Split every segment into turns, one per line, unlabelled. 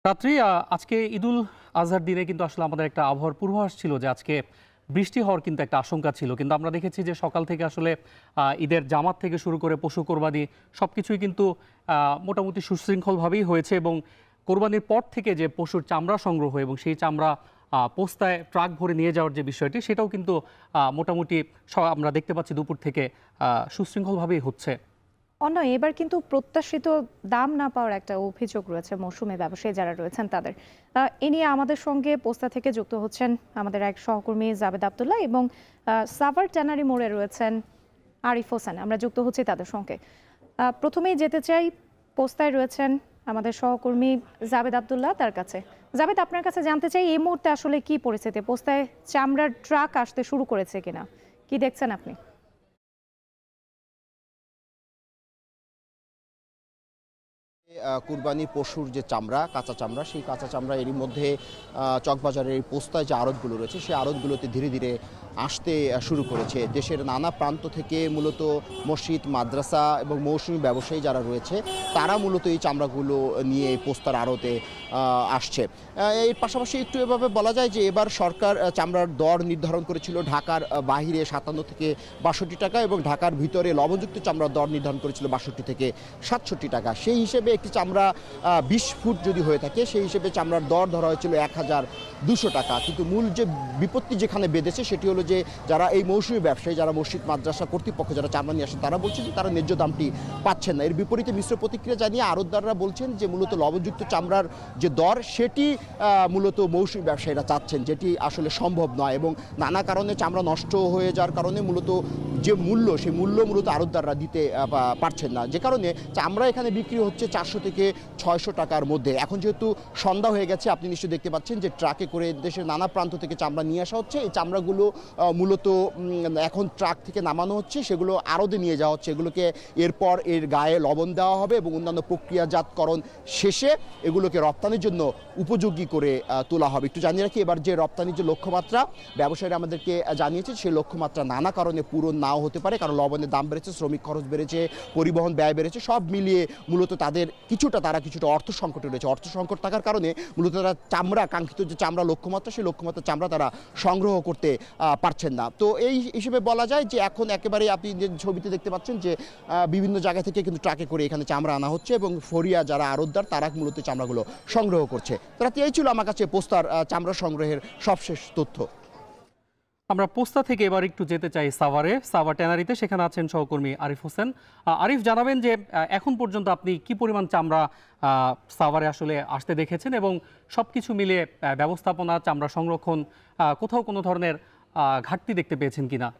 রাত্রি আজকে ঈদুল আজহার দিনে কিন্তু আসলে আমাদের একটা আবহাওয়ার পূর্বাভাস ছিল যে আজকে বৃষ্টি হওয়ার কিন্তু একটা আশঙ্কা ছিল, কিন্তু আমরা দেখেছি যে সকাল থেকে আসলে ঈদের জামাত থেকে শুরু করে পশু কোরবানি সবকিছুই কিন্তু মোটামুটি সুশৃঙ্খলভাবেই হয়েছে। এবং কোরবানির পর থেকে যে পশুর চামড়া সংগ্রহ এবং সেই চামড়া পোস্তায় ট্রাক ভরে নিয়ে যাওয়ার যে বিষয়টি, সেটাও কিন্তু মোটামুটি আমরা দেখতে পাচ্ছি দুপুর থেকে সুশৃঙ্খলভাবেই হচ্ছে।
এবার কিন্তু প্রত্যাশিত দাম না পাওয়ার একটা অভিযোগ রয়েছে মৌসুমী ব্যবসায়ী যারা রয়েছেন তাদের। এ নিয়ে আমাদের সঙ্গে পোস্তা থেকে যুক্ত হচ্ছেন আমাদের এক সহকর্মী জাবেদ আব্দুল্লাহ এবং সাভার ট্যানারি মোড়ে রয়েছেন আরিফ হোসেন। আমরা যুক্ত হচ্ছি তাদের সঙ্গে। প্রথমেই যেতে চাই, পোস্তায় রয়েছেন আমাদের সহকর্মী জাবেদ আব্দুল্লাহ, তার কাছে। জাবেদ, আপনার কাছে জানতে চাই এই মুহূর্তে আসলে কি পরিস্থিতি, পোস্তায় চামড়ার ট্রাক আসতে শুরু করেছে কিনা, কি দেখছেন আপনি?
কুরবানি পশুর যে চামড়া, কাঁচা চামড়া, সেই কাঁচা চামড়া এরই মধ্যে চকবাজারের এই পোস্তায় যে আড়তগুলো রয়েছে সেই আড়তগুলোতে ধীরে ধীরে আসতে শুরু করেছে। দেশের নানা প্রান্ত থেকে মূলত মসজিদ, মাদ্রাসা এবং মৌসুমি ব্যবসায়ী যারা রয়েছে তারা মূলত এই চামড়াগুলো নিয়ে এই পোস্তার আড়তে আসছে। এর পাশাপাশি একটু এভাবে বলা যায় যে এবার সরকার চামড়ার দর নির্ধারণ করেছিল ঢাকার বাহিরে 57 থেকে 62 টাকা এবং ঢাকার ভিতরে লবণযুক্ত চামড়ার দর নির্ধারণ করেছিল 62 থেকে 67 টাকা। সেই হিসেবে একটি চামড়া 20 ফুট যদি হয়ে থাকে সেই হিসেবে চামড়ার দর ধরা হয়েছিল 1200 টাকা। কিন্তু মূল যে বিপত্তি যেখানে বেঁধেছে সেটি হলো যে যারা এই মৌসুমী ব্যবসায়ী, যারা মসজিদ, মাদ্রাসা কর্তৃপক্ষ যারা চামড়া নিয়ে আসেন তারা বলছেন যে তারা ন্যায্য দামটি পাচ্ছেন না। এর বিপরীতে মিশ্র প্রতিক্রিয়া জানিয়ে আড়তদাররা বলছেন যে মূলত লবণযুক্ত চামড়ার যে দর সেটি মূলত মৌসুমী ব্যবসায়ীরা চাচ্ছেন, যেটি আসলে সম্ভব নয় এবং নানা কারণে চামড়া নষ্ট হয়ে যাওয়ার কারণে মূলত যে মূল্য সেই মূল্য মূলত আড়তদাররা দিতে পারছেন না, যে কারণে চামড়া এখানে বিক্রি হচ্ছে 400 থেকে 600 টাকার মধ্যে। এখন যেহেতু সন্ধ্যা হয়ে গেছে, আপনি নিশ্চয়ই দেখতে পাচ্ছেন যে ট্রাকে করে দেশের নানা প্রান্ত থেকে চামড়া নিয়ে আসা হচ্ছে। এই চামড়াগুলো মূলত এখন ট্রাক থেকে নামানো হচ্ছে, সেগুলো আড়তে নিয়ে যাওয়া হচ্ছে। এগুলোকে এরপর এর গায়ে লবণ দেওয়া হবে এবং অন্যান্য প্রক্রিয়াজাতকরণ শেষে এগুলোকে রপ্তানির জন্য উপযোগী করে তোলা হবে। একটু জানিয়ে রাখি, এবার যে রপ্তানির যে লক্ষ্যমাত্রা ব্যবসায়ীরা আমাদেরকে জানিয়েছে সেই লক্ষ্যমাত্রা নানা কারণে পূরণ নাও হতে পারে, কারণ লবণের দাম বেড়েছে, শ্রমিক খরচ বেড়েছে, পরিবহন ব্যয় বেড়েছে, সব মিলিয়ে মূলত তারা কিছুটা অর্থ সংকটে রয়েছে। অর্থ সংকট থাকার কারণে মূলত তারা চামড়া, কাঙ্ক্ষিত যে চামড়া লক্ষ্যমাত্রা সেই লক্ষ্যমাত্রা চামড়া তারা সংগ্রহ করতে পারছেন না। তো এই হিসেবে বলা যায় যে এখন একেবারে আপনি যে ছবিতে দেখতে পাচ্ছেন যে বিভিন্ন জায়গা থেকে কিন্তু ট্রাকে করে এখানে চামড়া আনা হচ্ছে এবং ফরিয়া যারা আড়তদার তারা মূলত চামড়াগুলো সংগ্রহ করছে। তারা এই ছিল আমার কাছে পোস্তার চামড়া সংগ্রহের সবশেষ তথ্য।
আমরা পোস্তা থেকে এবার একটু যেতে চাই সাভার ট্যানারিতে, সেখানে আছেন সহকর্মী আরিফ হোসেন। আরিফ, জানাবেন যে এখন পর্যন্ত আপনি কি পরিমাণ চামড়া সাভারে আসলে আসতে দেখেছেন এবং সবকিছু মিলিয়ে ব্যবস্থাপনা, চামড়া সংরক্ষণ, কোথাও কোনো ধরনের ঘাটতি দেখতে পেয়েছেন কিনা?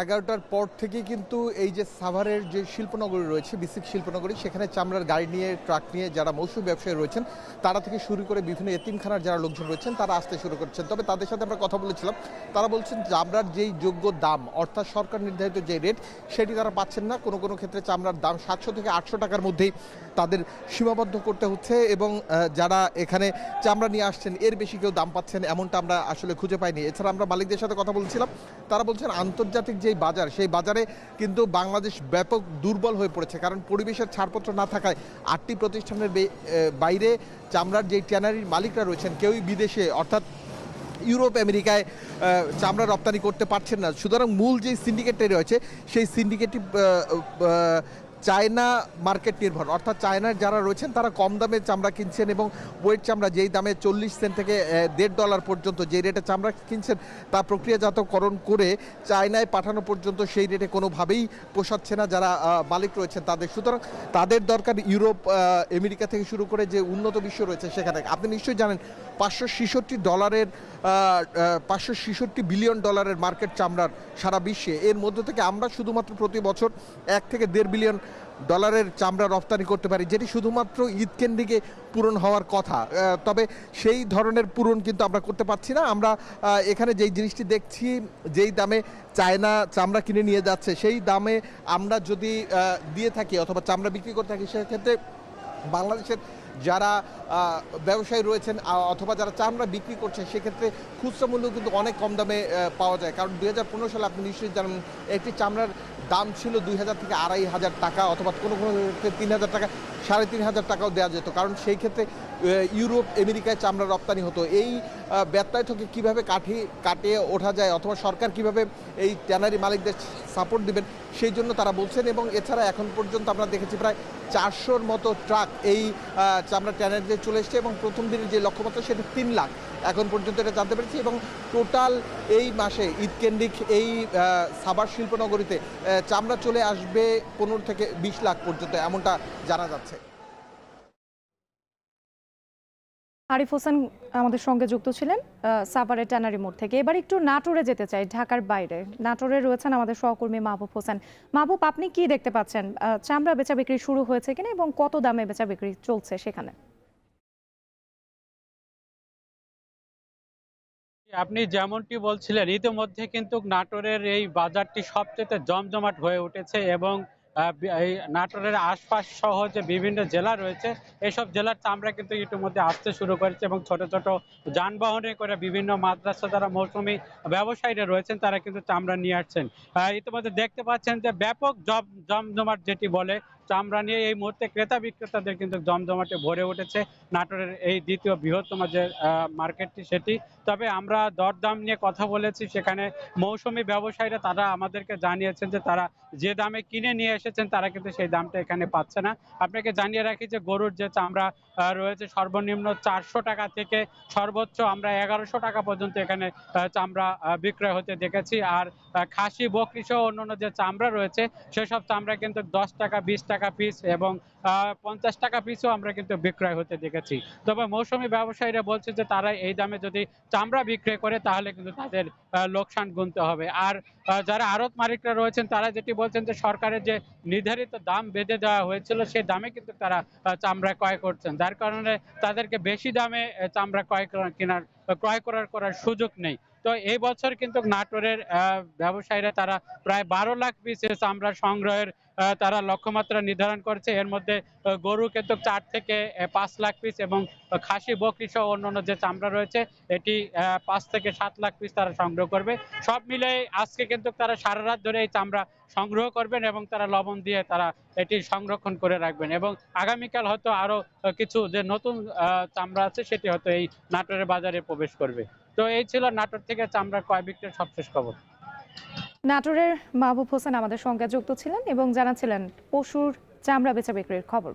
11টার পর থেকে কিন্তু এই যে সাভারের যে শিল্পনগরী রয়েছে, বিসিক শিল্পনগরী, সেখানে চামড়ার গাড়ি নিয়ে, ট্রাক নিয়ে যারা মৌসুমী ব্যবসায়ী রয়েছেন তারা থেকে শুরু করে বিভিন্ন এতিমখানার যারা লোকজন রয়েছেন তারা আসতে শুরু করছেন। তবে তাদের সাথে আমরা কথা বলেছিলাম, তারা বলছেন চামড়ার যেই যোগ্য দাম, অর্থাৎ সরকার নির্ধারিত যে রেট সেটি তারা পাচ্ছেন না। কোনো কোনো ক্ষেত্রে চামড়ার দাম 700 থেকে 800 টাকার মধ্যেই তাদের সীমাবদ্ধ করতে হচ্ছে এবং যারা এখানে চামড়া নিয়ে আসছেন এর বেশি কেউ দাম পাচ্ছেন এমনটা আমরা আসলে খুঁজে পাইনি। এছাড়া আমরা মালিকদের সাথে কথা বলছিলাম, তারা বলছেন আন্তর্জাতিক যেই বাজার সেই বাজারে কিন্তু বাংলাদেশ ব্যাপক দুর্বল হয়ে পড়েছে, কারণ পরিবেশের ছাড়পত্র না থাকায় 8টি প্রতিষ্ঠানের বাইরে চামড়ার যেই ট্যানারির মালিকরা রয়েছেন কেউই বিদেশে অর্থাৎ ইউরোপ, আমেরিকায় চামড়া রপ্তানি করতে পারছেন না। সুতরাং মূল যে সিন্ডিকেটটি রয়েছে সেই সিন্ডিকেটটি চায়না মার্কেট নির্ভর, অর্থাৎ চায়নার যারা রয়েছেন তারা কম দামে চামড়া কিনছেন এবং ওয়েট চামড়া যেই দামে 40 সেন্ট থেকে $1.5 পর্যন্ত যে রেটে চামড়া কিনছেন তা প্রক্রিয়াজাতকরণ করে চায়নায় পাঠানো পর্যন্ত সেই রেটে কোনোভাবেই পোষাচ্ছে না যারা মালিক রয়েছেন তাদের। সুতরাং তাদের দরকার ইউরোপ, আমেরিকা থেকে শুরু করে যে উন্নত বিশ্ব রয়েছে সেখানে। আপনি নিশ্চয়ই জানেন $566 বিলিয়ন মার্কেট চামড়ার সারা বিশ্বে। এর মধ্য থেকে আমরা শুধুমাত্র প্রতি বছর $1 থেকে $1.5 বিলিয়ন চামড়া রপ্তানি করতে পারি, যেটি শুধুমাত্র ঈদ কেন্দ্রিকে পূরণ হওয়ার কথা। তবে সেই ধরনের পূরণ কিন্তু আমরা করতে পারছি না। আমরা এখানে যেই জিনিসটি দেখছি, যেই দামে চায়না চামড়া কিনে নিয়ে যাচ্ছে সেই দামে আমরা যদি দিয়ে থাকি অথবা চামড়া বিক্রি করে থাকি, সেক্ষেত্রে বাংলাদেশের যারা ব্যবসায়ী রয়েছেন অথবা যারা চামড়া বিক্রি করছেন সেক্ষেত্রে খুচরা মূল্য কিন্তু অনেক কম দামে পাওয়া যায়। কারণ 2015 সালে আপনি নিশ্চয়ই জানেন একটি চামড়ার দাম ছিল 2000 থেকে 2500 টাকা, অথবা কোনো কোনো ক্ষেত্রে 3000 টাকা, 3500 টাকাও দেওয়া যেত। কারণ সেই ক্ষেত্রে ইউরোপ আমেরিকায় চামড়া রপ্তানি হতো। এই ব্যত্যয় থেকে কীভাবে কাটিয়ে ওঠা যায়, অথবা সরকার কিভাবে এই ট্যানারি মালিকদের সাপোর্ট দিবেন সেই জন্য তারা বলছেন। এবং এছাড়া এখন পর্যন্ত আমরা দেখেছি প্রায় 400-র মতো ট্রাক এই চামড়া ট্যানারিতে চলে এসছে, এবং প্রথম দিনের যে লক্ষ্যমাত্রা সেটা 3 লাখ এখন পর্যন্ত এটা জানতে পেরেছি। এবং টোটাল এই মাসে ঈদকেন্দ্রিক এই সাভার শিল্পনগরীতে চামড়া চলে আসবে 15 থেকে 20 লাখ পর্যন্ত, এমনটা জানা যাচ্ছে।
আরিফ হোসেন আমাদের সঙ্গে যুক্ত ছিলেন সাভারের ট্যানারি মোড় থেকে। এবার একটু নাটোরে যেতে চাই, ঢাকার বাইরে। নাটোরে রয়েছেন আমাদের সহকর্মী মাহবুব হোসেন। মাহবুব, আপনি কি দেখতে পাচ্ছেন? চামড়া বেচা বিক্রি শুরু হয়েছে কিনা এবং কত দামে বেচা বিক্রি চলছে সেখানে?
আপনি যেমনটি বলছিলেন, ইতিমধ্যে কিন্তু নাটোরের এই বাজারটি সবচেয়ে জমজমাট হয়ে উঠেছে, এবং এই নাটোরের আশপাশ সহ যে বিভিন্ন জেলা রয়েছে এইসব জেলার চামড়া কিন্তু ইতিমধ্যে আসতে শুরু করেছে, এবং ছোট ছোট যানবাহনে করে বিভিন্ন মাদ্রাসা যারা মৌসুমী ব্যবসায়ীরা রয়েছেন তারা কিন্তু চামড়া নিয়ে আসছেন। ইতিমধ্যে দেখতে পাচ্ছেন যে ব্যাপক জমজমাট যেটি বলে চামড়া নিয়ে এই মুহূর্তে ক্রেতা বিক্রেতাদের কিন্তু জমজমাটে ভরে উঠেছে নাটোরের এই দ্বিতীয় বৃহত্তম যে মার্কেটটি সেটি। তবে আমরা দরদাম নিয়ে কথা বলেছি, সেখানে মৌসুমী ব্যবসায়ীরা তারা আমাদেরকে জানিয়েছেন যে তারা যে দামে কিনে নিয়ে এসেছেন তারা কিন্তু সেই দামটা এখানে পাচ্ছে না। আপনাকে জানিয়ে রাখি যে গরুর যে চামড়া রয়েছে সর্বনিম্ন 400 টাকা থেকে সর্বোচ্চ আমরা 1100 টাকা পর্যন্ত এখানে চামড়া বিক্রয় হতে দেখেছি। আর খাসি বকরি সহ অন্যান্য যে চামড়া রয়েছে সেসব চামড়া কিন্তু 10 টাকা 20 টাকা পিস এবং 50 টাকা পিসও আমরা কিন্তু বিক্রয় হতে দেখেছি। তবে মৌসুমী ব্যবসায়ীরা বলছে যে তারা এই দামে যদি চামড়া বিক্রি করে তাহলে কিন্তু তাদের লোকসান গুনতে হবে। আর যারা আড়ত মালিকরা রয়েছেন তারা যেটি বলছেন যে সরকারের যে নির্ধারিত দাম বেঁধে দেওয়া হয়েছিল সেই দামে কিন্তু তারা চামড়া ক্রয় করছেন, যার কারণে তাদেরকে বেশি দামে চামড়া ক্রয় করার সুযোগ নেই। তো এই বছর কিন্তু নাটোরের ব্যবসায়ীরা তারা প্রায় 12 লাখ পিস চামড়া সংগ্রহের তারা লক্ষ্যমাত্রা নির্ধারণ করেছে। এর মধ্যে গরু কিন্তু 4 থেকে 5 লাখ পিস এবং খাসি বকরি সহ অন্যান্য যে চামড়া রয়েছে এটি 5 থেকে 7 লাখ পিস তারা সংগ্রহ করবে। সব মিলে আজকে কিন্তু তারা সারা রাত ধরে এই চামড়া সংগ্রহ করবেন এবং তারা লবণ দিয়ে তারা এটি সংরক্ষণ করে রাখবেন, এবং আগামীকাল হয়তো আরো কিছু যে নতুন চামড়া আছে সেটি হয়তো এই নাটোরের বাজারে প্রবেশ করবে। তো এই ছিল নাটোর থেকে চামড়া ক্রয় বিক্রির সবশেষ খবর।
নাটোরের মাহবুব হোসেন আমাদের সঙ্গে যুক্ত ছিলেন এবং জানাচ্ছিলেন পশুর চামড়া বেচা বিক্রির খবর।